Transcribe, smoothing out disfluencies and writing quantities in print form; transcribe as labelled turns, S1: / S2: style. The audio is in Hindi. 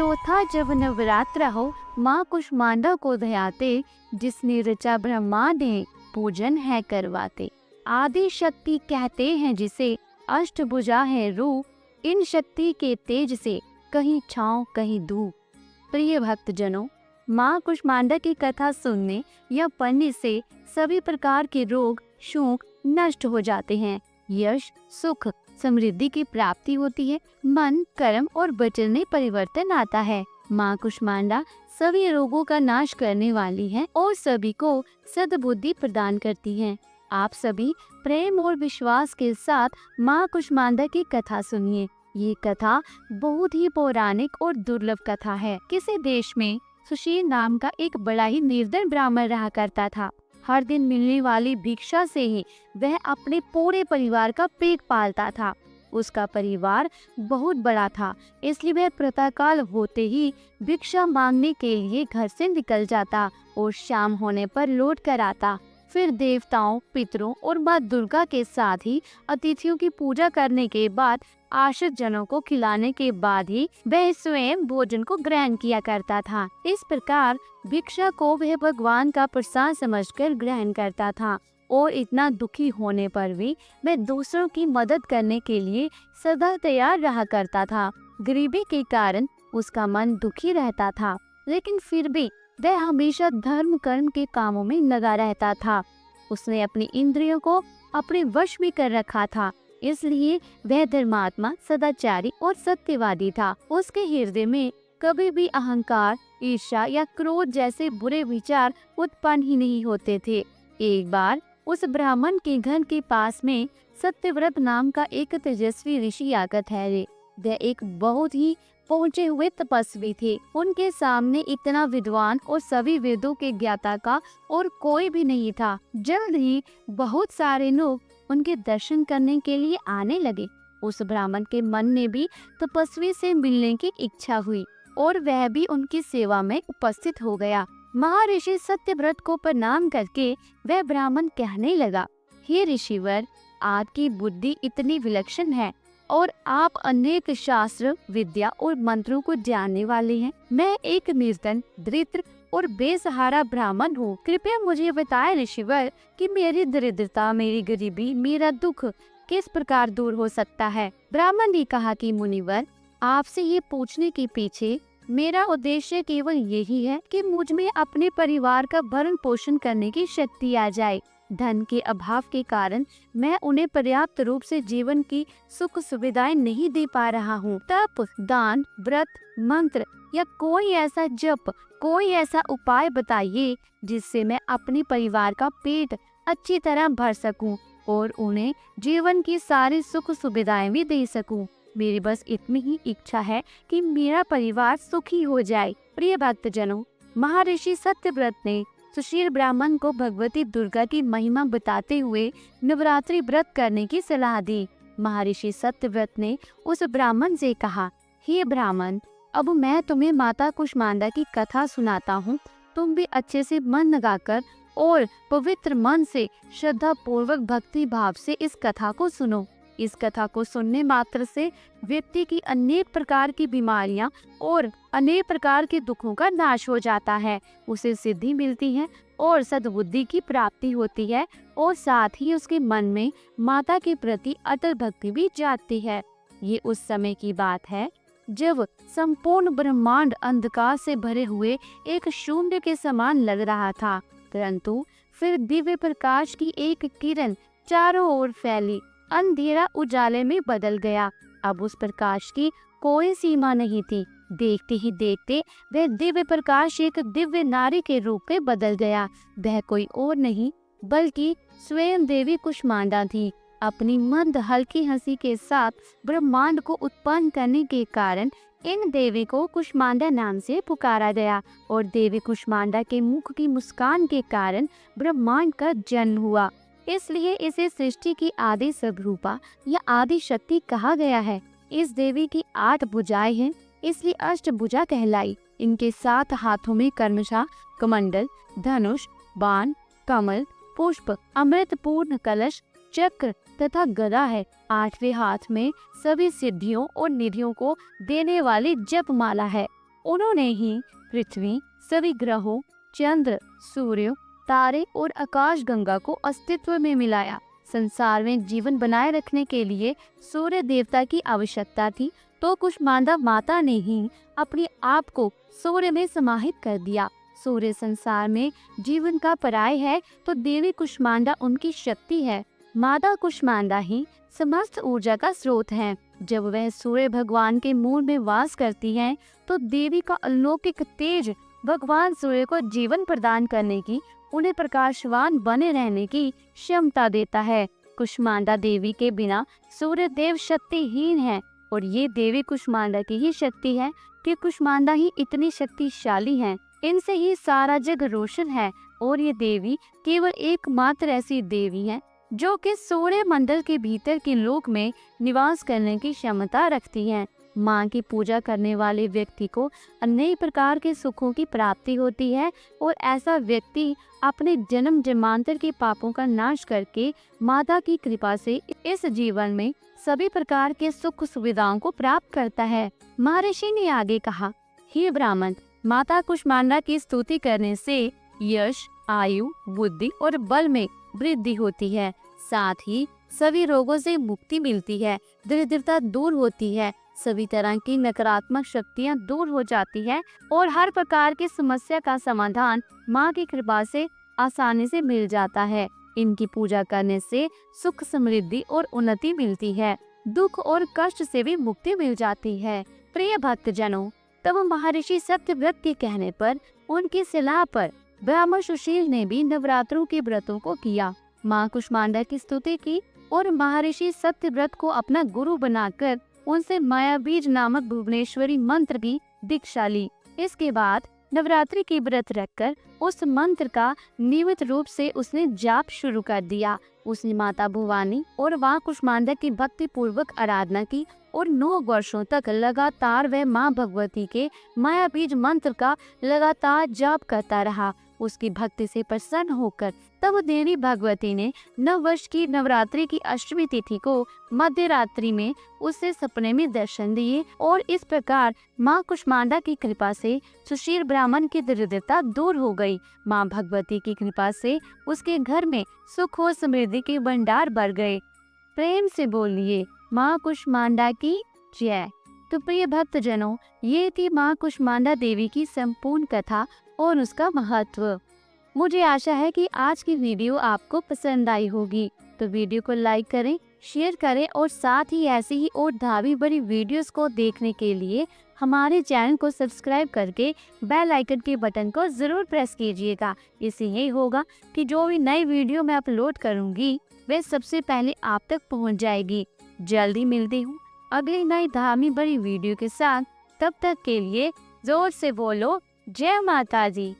S1: तो था जब नवरात्र हो, माँ कुष्मांडा को ध्याते, जिसने रचा ब्रह्मांड है पूजन है करवाते। आदि शक्ति कहते हैं जिसे, अष्टभुजा है रूप, इन शक्ति के तेज से कहीं छाँव कहीं धूप। प्रिय भक्तजनों, माँ कुष्मांडा की कथा सुनने या पढ़ने से सभी प्रकार के रोग शोक नष्ट हो जाते हैं। यश, सुख, समृद्धि की प्राप्ति होती है। मन, कर्म और वचन में परिवर्तन आता है। माँ कुष्मांडा सभी रोगों का नाश करने वाली है और सभी को सद्बुद्धि प्रदान करती है। आप सभी प्रेम और विश्वास के साथ माँ कुष्मांडा की कथा सुनिए। ये कथा बहुत ही पौराणिक और दुर्लभ कथा है। किसी देश में सुशील नाम का एक बड़ा ही निर्धन ब्राह्मण रहा करता था। हर दिन मिलने वाली भिक्षा से ही वह अपने पूरे परिवार का पेट पालता था। उसका परिवार बहुत बड़ा था, इसलिए वह प्रातःकाल होते ही भिक्षा मांगने के लिए घर से निकल जाता और शाम होने पर लौट कर आता। फिर देवताओं, पितरों और माँ दुर्गा के साथ ही अतिथियों की पूजा करने के बाद, आश्रित जनों को खिलाने के बाद ही वह स्वयं भोजन को ग्रहण किया करता था। इस प्रकार भिक्षा को वह भगवान का प्रसाद समझकर ग्रहण करता था और इतना दुखी होने पर भी वह दूसरों की मदद करने के लिए सदा तैयार रहा करता था। गरीबी के कारण उसका मन दुखी रहता था, लेकिन फिर भी वह हमेशा धर्म कर्म के कामों में लगा रहता था। उसने अपनी इंद्रियों को अपने वश में कर रखा था, इसलिए वह धर्मात्मा, सदाचारी और सत्यवादी था। उसके हृदय में कभी भी अहंकार, ईर्ष्या या क्रोध जैसे बुरे विचार उत्पन्न ही नहीं होते थे। एक बार उस ब्राह्मण के घर के पास में सत्यव्रत नाम का एक तेजस्वी ऋषि आकर ठहरे। वह एक बहुत ही पहुंचे हुए तपस्वी थे। उनके सामने इतना विद्वान और सभी वेदों के ज्ञाता का और कोई भी नहीं था। जल्द ही बहुत सारे लोग उनके दर्शन करने के लिए आने लगे। उस ब्राह्मण के मन में भी तपस्वी से मिलने की इच्छा हुई और वह भी उनकी सेवा में उपस्थित हो गया। महर्षि सत्यव्रत को प्रणाम करके वह ब्राह्मण कहने लगा, हे ऋषिवर, आपकी बुद्धि इतनी विलक्षण है और आप अनेक शास्त्र, विद्या और मंत्रों को जानने वाले हैं। मैं एक निर्धन, दरिद्र और बेसहारा ब्राह्मण हूँ। कृपया मुझे बताएं ऋषिवर कि मेरी दरिद्रता, मेरी गरीबी, मेरा दुख किस प्रकार दूर हो सकता है। ब्राह्मण ने कहा कि मुनिवर, आपसे ये पूछने के पीछे मेरा उद्देश्य केवल यही है कि मुझ में अपने परिवार का भरण पोषण करने की शक्ति आ जाए। धन के अभाव के कारण मैं उन्हें पर्याप्त रूप से जीवन की सुख सुविधाएं नहीं दे पा रहा हूँ। तप, दान, व्रत, मंत्र या कोई ऐसा जप, कोई ऐसा उपाय बताइए जिससे मैं अपने परिवार का पेट अच्छी तरह भर सकूं और उन्हें जीवन की सारी सुख सुविधाएं भी दे सकूं। मेरी बस इतनी ही इच्छा है कि मेरा परिवार सुखी हो जाए। प्रिय भक्तजनों, महर्षि सत्यव्रत ने सुशील ब्राह्मण को भगवती दुर्गा की महिमा बताते हुए नवरात्रि व्रत करने की सलाह दी। महर्षि सत्यव्रत ने उस ब्राह्मण से कहा, हे ब्राह्मण, अब मैं तुम्हें माता कुष्मांडा की कथा सुनाता हूँ। तुम भी अच्छे से मन लगाकर और पवित्र मन से श्रद्धा पूर्वक भक्ति भाव से इस कथा को सुनो। इस कथा को सुनने मात्र से व्यक्ति की अनेक प्रकार की बीमारियां और अनेक प्रकार के दुखों का नाश हो जाता है। उसे सिद्धि मिलती है और सद्बुद्धि की प्राप्ति होती है और साथ ही उसके मन में माता के प्रति अटल भक्ति भी जागती है। ये उस समय की बात है जब संपूर्ण ब्रह्मांड अंधकार से भरे हुए एक शून्य के समान लग रहा था, परंतु फिर दिव्य प्रकाश की एक किरण चारों ओर फैली, अंधेरा उजाले में बदल गया। अब उस प्रकाश की कोई सीमा नहीं थी। देखते ही देखते वह दिव्य प्रकाश एक दिव्य नारी के रूप में बदल गया। वह कोई और नहीं बल्कि स्वयं देवी कुष्मांडा थी। अपनी मंद हल्की हंसी के साथ ब्रह्मांड को उत्पन्न करने के कारण इन देवी को कुष्मांडा नाम से पुकारा गया और देवी कुष्मांडा के मुख की मुस्कान के कारण ब्रह्मांड का जन्म हुआ। इसलिए इसे सृष्टि की आदि स्वरूपा या आदि शक्ति कहा गया है। इस देवी की 8 भुजाएं हैं, इसलिए अष्टभुजा कहलाई। इनके 7 हाथों में कर्मशा, कमंडल, धनुष, बाण, कमल, पुष्प, अमृतपूर्ण कलश, चक्र तथा गदा है। 8वें हाथ में सभी सिद्धियों और निधियों को देने वाली जप माला है। उन्होंने ही पृथ्वी, सभी ग्रहों, चंद्र, सूर्य, तारे और आकाश गंगा को अस्तित्व में मिलाया। संसार में जीवन बनाए रखने के लिए सूर्य देवता की आवश्यकता थी, तो कुष्मांडा माता ने ही अपने आप को सूर्य में समाहित कर दिया। सूर्य संसार में जीवन का पर्याय है, तो देवी कुष्मांडा उनकी शक्ति है। माता कुष्मांडा ही समस्त ऊर्जा का स्रोत है। जब वह सूर्य भगवान के मूल में वास करती हैं, तो देवी का अलौकिक तेज भगवान सूर्य को जीवन प्रदान करने की, उन्हें प्रकाशवान बने रहने की क्षमता देता है। कुष्मांडा देवी के बिना सूर्य देव शक्तिहीन है, और ये देवी कुष्मांडा की ही शक्ति है कि कुष्मांडा ही इतनी शक्तिशाली है। इनसे ही सारा जग रोशन है, और ये देवी केवल एकमात्र ऐसी देवी है जो कि सूर्य मंडल के भीतर के लोक में निवास करने की क्षमता रखती है। माँ की पूजा करने वाले व्यक्ति को अनेक प्रकार के सुखों की प्राप्ति होती है, और ऐसा व्यक्ति अपने जन्म जन्मांतर के पापों का नाश करके माता की कृपा से इस जीवन में सभी प्रकार के सुख सुविधाओं को प्राप्त करता है। महर्षि ने आगे कहा, हे ब्राह्मण, माता कुष्मांडा की स्तुति करने से यश, आयु, बुद्धि और बल में वृद्धि होती है। साथ ही सभी रोगों से मुक्ति मिलती है, दरिद्रता दूर होती है, सभी तरह की नकारात्मक शक्तियां दूर हो जाती है, और हर प्रकार की समस्या का समाधान माँ की कृपा से आसानी से मिल जाता है। इनकी पूजा करने से सुख, समृद्धि और उन्नति मिलती है, दुख और कष्ट से भी मुक्ति मिल जाती है। प्रिय भक्तजनों, तब महर्षि सत्यव्रत के कहने पर, उनकी सलाह पर ब्राह्मण सुशील ने भी नवरात्रों के व्रतों को किया, माँ कुष्मांडा की स्तुति की, और महर्षि सत्यव्रत को अपना गुरु बनाकर उनसे मायाबीज नामक भुवनेश्वरी मंत्र की दीक्षा ली। इसके बाद नवरात्रि की व्रत रखकर उस मंत्र का नियमित रूप से उसने जाप शुरू कर दिया। उसने माता भवानी और माँ कुष्मांडा की भक्ति पूर्वक आराधना की, और 9 वर्षों तक लगातार वह माँ भगवती के मायाबीज मंत्र का लगातार जाप करता रहा। उसकी भक्ति से प्रसन्न होकर तब देवी भगवती ने 9 वर्ष की नवरात्रि की अष्टमी तिथि को मध्य रात्रि में उसे सपने में दर्शन दिए, और इस प्रकार माँ कुष्मांडा की कृपा से सुशील ब्राह्मण की दरिद्रता दूर हो गई। माँ भगवती की कृपा से उसके घर में सुख और समृद्धि के भंडार भर गए। प्रेम से बोलिए माँ कुष्मांडा की जय। तो प्रिय भक्तजनों, ये थी माँ कुष्मांडा देवी की संपूर्ण कथा और उसका महत्व। मुझे आशा है कि आज की वीडियो आपको पसंद आई होगी। तो वीडियो को लाइक करें, शेयर करें, और साथ ही ऐसी ही और धावी बड़ी वीडियोस को देखने के लिए हमारे चैनल को सब्सक्राइब करके बेल आइकन के बटन को जरूर प्रेस कीजिएगा। इससे यही होगा कि जो भी नई वीडियो मैं अपलोड करूंगी वे सबसे पहले आप तक पहुंच जाएगी। जल्दी मिलती हूँ अगली नई धामी बड़ी वीडियो के साथ। तब तक के लिए जोर से बोलो जय माता दी।